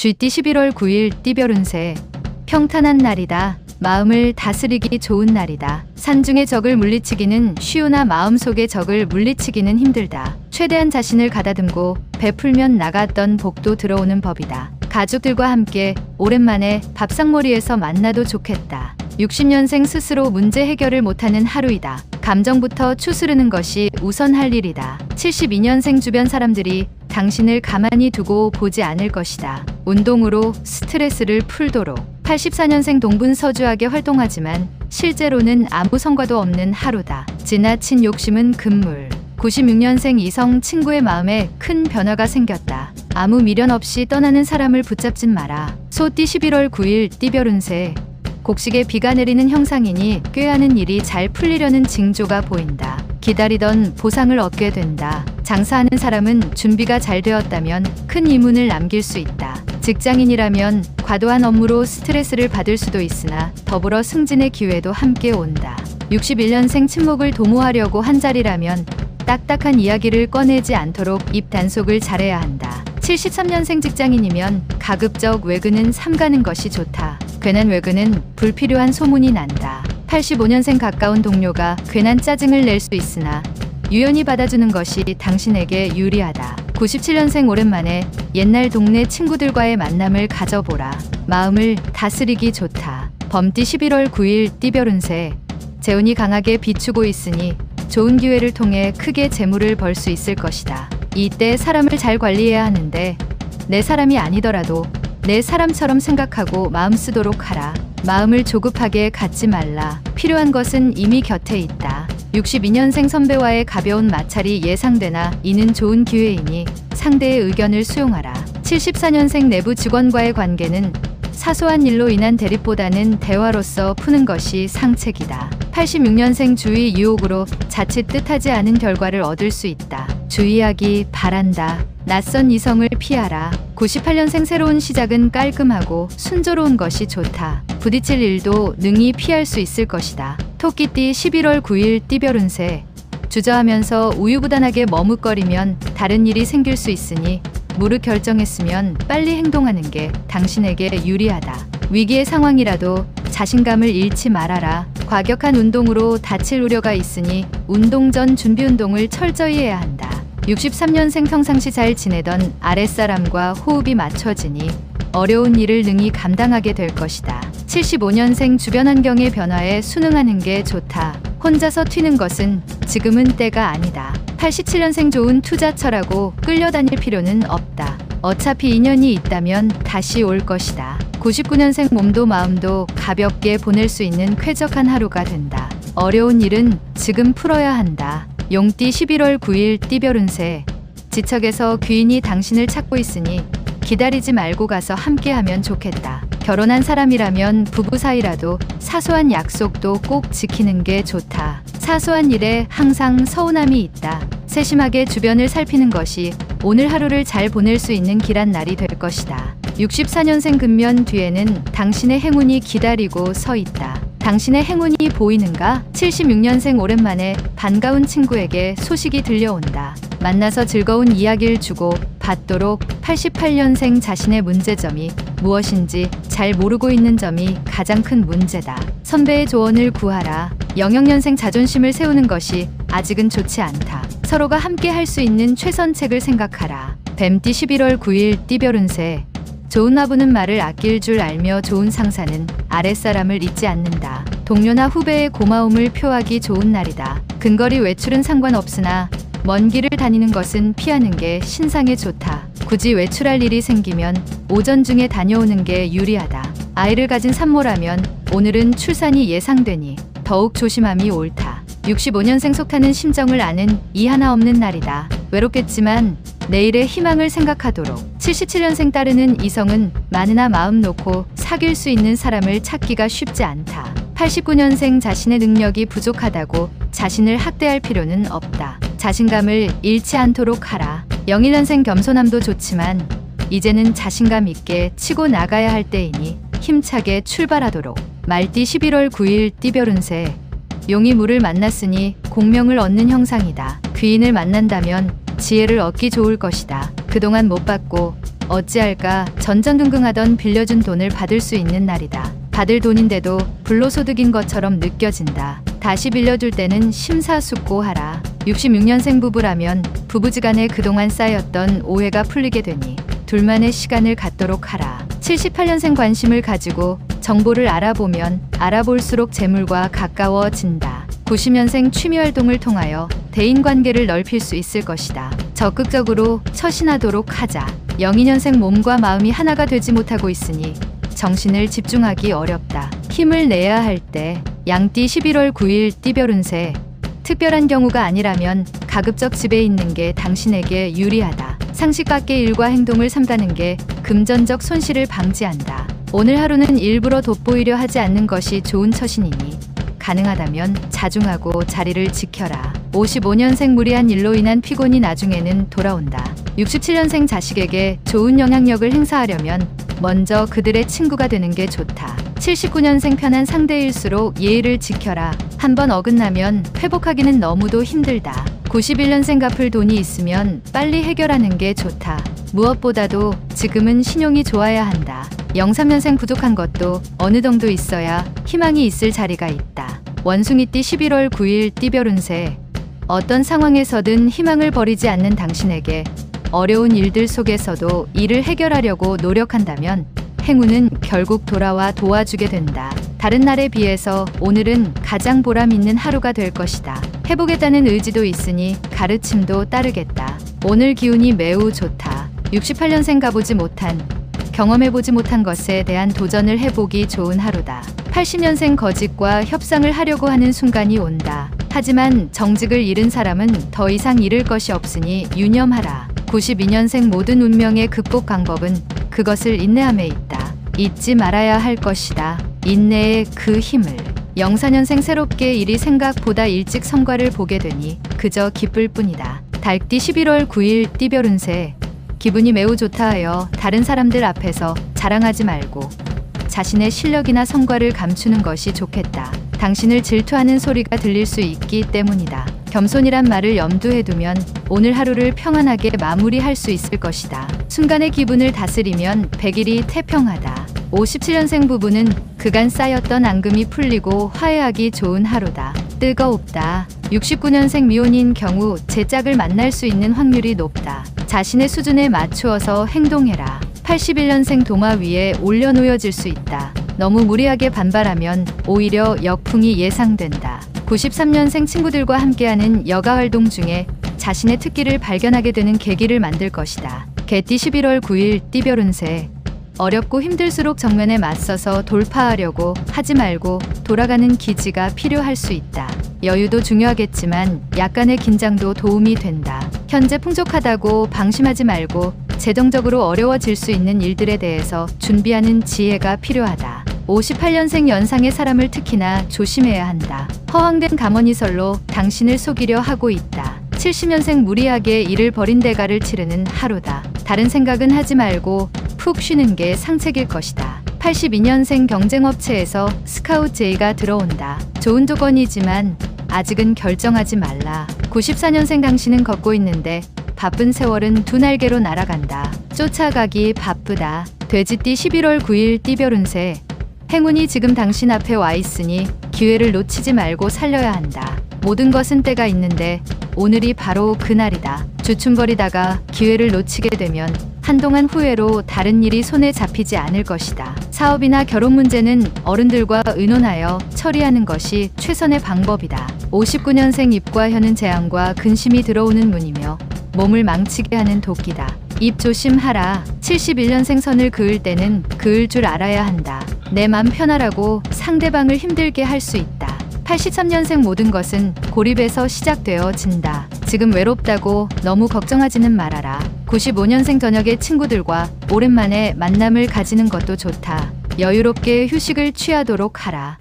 쥐띠 11월 9일 띠별 운세. 평탄한 날이다. 마음을 다스리기 좋은 날이다. 산중의 적을 물리치기는 쉬우나 마음속의 적을 물리치기는 힘들다. 최대한 자신을 가다듬고 베풀면 나갔던 복도 들어오는 법이다. 가족들과 함께 오랜만에 밥상머리에서 만나도 좋겠다. 60년생 스스로 문제 해결을 못하는 하루이다. 감정부터 추스르는 것이 우선 할 일이다. 72년생 주변 사람들이 당신을 가만히 두고 보지 않을 것이다. 운동으로 스트레스를 풀도록. 84년생 동분서주하게 활동하지만 실제로는 아무 성과도 없는 하루다. 지나친 욕심은 금물. 96년생 이성 친구의 마음에 큰 변화가 생겼다. 아무 미련 없이 떠나는 사람을 붙잡진 마라. 소띠 11월 9일 띠별 운세. 곡식에 비가 내리는 형상이니 꾀하는 일이 잘 풀리려는 징조가 보인다. 기다리던 보상을 얻게 된다. 장사하는 사람은 준비가 잘 되었다면 큰 이문을 남길 수 있다. 직장인이라면 과도한 업무로 스트레스를 받을 수도 있으나 더불어 승진의 기회도 함께 온다. 61년생 친목을 도모하려고 한 자리라면 딱딱한 이야기를 꺼내지 않도록 입 단속을 잘해야 한다. 73년생 직장인이면 가급적 외근은 삼가는 것이 좋다. 괜한 외근은 불필요한 소문이 난다. 85년생 가까운 동료가 괜한 짜증을 낼 수 있으나 유연히 받아주는 것이 당신에게 유리하다. 97년생 오랜만에 옛날 동네 친구들과의 만남을 가져보라. 마음을 다스리기 좋다. 범띠 11월 9일 띠별 운세. 재운이 강하게 비추고 있으니 좋은 기회를 통해 크게 재물을 벌 수 있을 것이다. 이때 사람을 잘 관리해야 하는데 내 사람이 아니더라도 내 사람처럼 생각하고 마음 쓰도록 하라. 마음을 조급하게 갖지 말라. 필요한 것은 이미 곁에 있다. 62년생 선배와의 가벼운 마찰이 예상되나 이는 좋은 기회이니 상대의 의견을 수용하라. 74년생 내부 직원과의 관계는 사소한 일로 인한 대립보다는 대화로서 푸는 것이 상책이다. 86년생 주의 유혹으로 자칫 뜻하지 않은 결과를 얻을 수 있다. 주의하기 바란다. 낯선 이성을 피하라. 98년생 새로운 시작은 깔끔하고 순조로운 것이 좋다. 부딪힐 일도 능히 피할 수 있을 것이다. 토끼띠 11월 9일 띠별 운세. 주저하면서 우유부단하게 머뭇거리면 다른 일이 생길 수 있으니 무릇 결정했으면 빨리 행동하는 게 당신에게 유리하다. 위기의 상황이라도 자신감을 잃지 말아라. 과격한 운동으로 다칠 우려가 있으니 운동 전 준비 운동을 철저히 해야 한다. 63년생 평상시 잘 지내던 아랫사람과 호흡이 맞춰지니 어려운 일을 능히 감당하게 될 것이다. 75년생 주변 환경의 변화에 순응하는 게 좋다. 혼자서 튀는 것은 지금은 때가 아니다. 87년생 좋은 투자처라고 끌려다닐 필요는 없다. 어차피 인연이 있다면 다시 올 것이다. 99년생 몸도 마음도 가볍게 보낼 수 있는 쾌적한 하루가 된다. 어려운 일은 지금 풀어야 한다. 용띠 11월 9일 띠별 운세. 지척에서 귀인이 당신을 찾고 있으니 기다리지 말고 가서 함께하면 좋겠다. 결혼한 사람이라면 부부 사이라도 사소한 약속도 꼭 지키는 게 좋다. 사소한 일에 항상 서운함이 있다. 세심하게 주변을 살피는 것이 오늘 하루를 잘 보낼 수 있는 길한 날이 될 것이다. 64년생 금면 뒤에는 당신의 행운이 기다리고 서 있다. 당신의 행운이 보이는가? 76년생 오랜만에 반가운 친구에게 소식이 들려온다. 만나서 즐거운 이야기를 주고 받도록. 88년생 자신의 문제점이 무엇인지 잘 모르고 있는 점이 가장 큰 문제다. 선배의 조언을 구하라. 00년생 자존심을 세우는 것이 아직은 좋지 않다. 서로가 함께 할 수 있는 최선책을 생각하라. 뱀띠 11월 9일 띠별 운세. 좋은 화부는 말을 아낄 줄 알며 좋은 상사는 아랫사람을 잊지 않는다. 동료나 후배의 고마움을 표하기 좋은 날이다. 근거리 외출은 상관없으나 먼 길을 다니는 것은 피하는 게 신상에 좋다. 굳이 외출할 일이 생기면 오전 중에 다녀오는 게 유리하다. 아이를 가진 산모라면 오늘은 출산이 예상되니 더욱 조심함이 옳다. 65년생 속타는 심정을 아는 이 하나 없는 날이다. 외롭겠지만 내일의 희망을 생각하도록. 77년생 따르는 이성은 많으나 마음 놓고 사귈 수 있는 사람을 찾기가 쉽지 않다. 89년생 자신의 능력이 부족하다고 자신을 학대할 필요는 없다. 자신감을 잃지 않도록 하라. 01년생 겸손함도 좋지만 이제는 자신감 있게 치고 나가야 할 때이니 힘차게 출발하도록. 말띠 11월 9일 띠별 운세. 용이 물을 만났으니 공명을 얻는 형상이다. 귀인을 만난다면 지혜를 얻기 좋을 것이다. 그동안 못 받고 어찌할까 전전긍긍하던 빌려준 돈을 받을 수 있는 날이다. 받을 돈인데도 불로소득인 것처럼 느껴진다. 다시 빌려줄 때는 심사숙고하라. 66년생 부부라면 부부지간에 그동안 쌓였던 오해가 풀리게 되니 둘만의 시간을 갖도록 하라. 78년생 관심을 가지고 정보를 알아보면 알아볼수록 재물과 가까워진다. 90년생 취미활동을 통하여 대인관계를 넓힐 수 있을 것이다. 적극적으로 처신하도록 하자. 02년생 몸과 마음이 하나가 되지 못하고 있으니 정신을 집중하기 어렵다. 힘을 내야 할 때 양띠 11월 9일 띠별 운세. 특별한 경우가 아니라면 가급적 집에 있는 게 당신에게 유리하다. 상식 밖의 일과 행동을 삼가는 게 금전적 손실을 방지한다. 오늘 하루는 일부러 돋보이려 하지 않는 것이 좋은 처신이니 가능하다면 자중하고 자리를 지켜라. 55년생 무리한 일로 인한 피곤이 나중에는 돌아온다. 67년생 자식에게 좋은 영향력을 행사하려면 먼저 그들의 친구가 되는 게 좋다. 79년생 편한 상대일수록 예의를 지켜라. 한번 어긋나면 회복하기는 너무도 힘들다. 91년생 갚을 돈이 있으면 빨리 해결하는 게 좋다. 무엇보다도 지금은 신용이 좋아야 한다. 03년생 부족한 것도 어느 정도 있어야 희망이 있을 자리가 있다. 원숭이띠 11월 9일 띠별 운세. 어떤 상황에서든 희망을 버리지 않는 당신에게 어려운 일들 속에서도 이를 해결하려고 노력한다면 행운은 결국 돌아와 도와주게 된다. 다른 날에 비해서 오늘은 가장 보람 있는 하루가 될 것이다. 해보겠다는 의지도 있으니 가르침도 따르겠다. 오늘 기운이 매우 좋다. 68년생 가보지 못한, 경험해보지 못한 것에 대한 도전을 해보기 좋은 하루다. 80년생 거짓과 협상을 하려고 하는 순간이 온다. 하지만 정직을 잃은 사람은 더 이상 잃을 것이 없으니 유념하라. 92년생 모든 운명의 극복 방법은 그것을 인내함에 있다. 잊지 말아야 할 것이다. 인내의 그 힘을. 04년생 새롭게 일이 생각보다 일찍 성과를 보게 되니 그저 기쁠 뿐이다. 달띠 11월 9일 띠별 운세. 기분이 매우 좋다 하여 다른 사람들 앞에서 자랑하지 말고 자신의 실력이나 성과를 감추는 것이 좋겠다. 당신을 질투하는 소리가 들릴 수 있기 때문이다. 겸손이란 말을 염두에 두면 오늘 하루를 평안하게 마무리할 수 있을 것이다. 순간의 기분을 다스리면 100일이 태평하다. 57년생 부부는 그간 쌓였던 앙금이 풀리고 화해하기 좋은 하루다. 뜨거웁다. 69년생 미혼인 경우 제 짝을 만날 수 있는 확률이 높다. 자신의 수준에 맞추어서 행동해라. 81년생 도마 위에 올려놓여질 수 있다. 너무 무리하게 반발하면 오히려 역풍이 예상된다. 93년생 친구들과 함께하는 여가 활동 중에 자신의 특기를 발견하게 되는 계기를 만들 것이다. 개띠 11월 9일 띠별 운세. 어렵고 힘들수록 정면에 맞서서 돌파하려고 하지 말고 돌아가는 기지가 필요할 수 있다. 여유도 중요하겠지만 약간의 긴장도 도움이 된다. 현재 풍족하다고 방심하지 말고 재정적으로 어려워질 수 있는 일들에 대해서 준비하는 지혜가 필요하다. 58년생 연상의 사람을 특히나 조심해야 한다. 허황된 가머니설로 당신을 속이려 하고 있다. 70년생 무리하게 일을 벌인 대가를 치르는 하루다. 다른 생각은 하지 말고 푹 쉬는 게 상책일 것이다. 82년생 경쟁업체에서 스카우트 제의가 들어온다. 좋은 조건이지만 아직은 결정하지 말라. 94년생 당신은 걷고 있는데 바쁜 세월은 두 날개로 날아간다. 쫓아가기 바쁘다. 돼지띠 11월 9일 띠별 운세. 행운이 지금 당신 앞에 와 있으니 기회를 놓치지 말고 살려야 한다. 모든 것은 때가 있는데 오늘이 바로 그날이다. 주춤거리다가 기회를 놓치게 되면 한동안 후회로 다른 일이 손에 잡히지 않을 것이다. 사업이나 결혼 문제는 어른들과 의논하여 처리하는 것이 최선의 방법이다. 59년생 입과 혀는 재앙과 근심이 들어오는 문이며 몸을 망치게 하는 도끼다. 입 조심하라. 71년생 선을 그을 때는 그을 줄 알아야 한다. 내 맘 편하라고 상대방을 힘들게 할 수 있다. 83년생 모든 것은 고립에서 시작되어진다. 지금 외롭다고 너무 걱정하지는 말아라. 95년생 저녁에 친구들과 오랜만에 만남을 가지는 것도 좋다. 여유롭게 휴식을 취하도록 하라.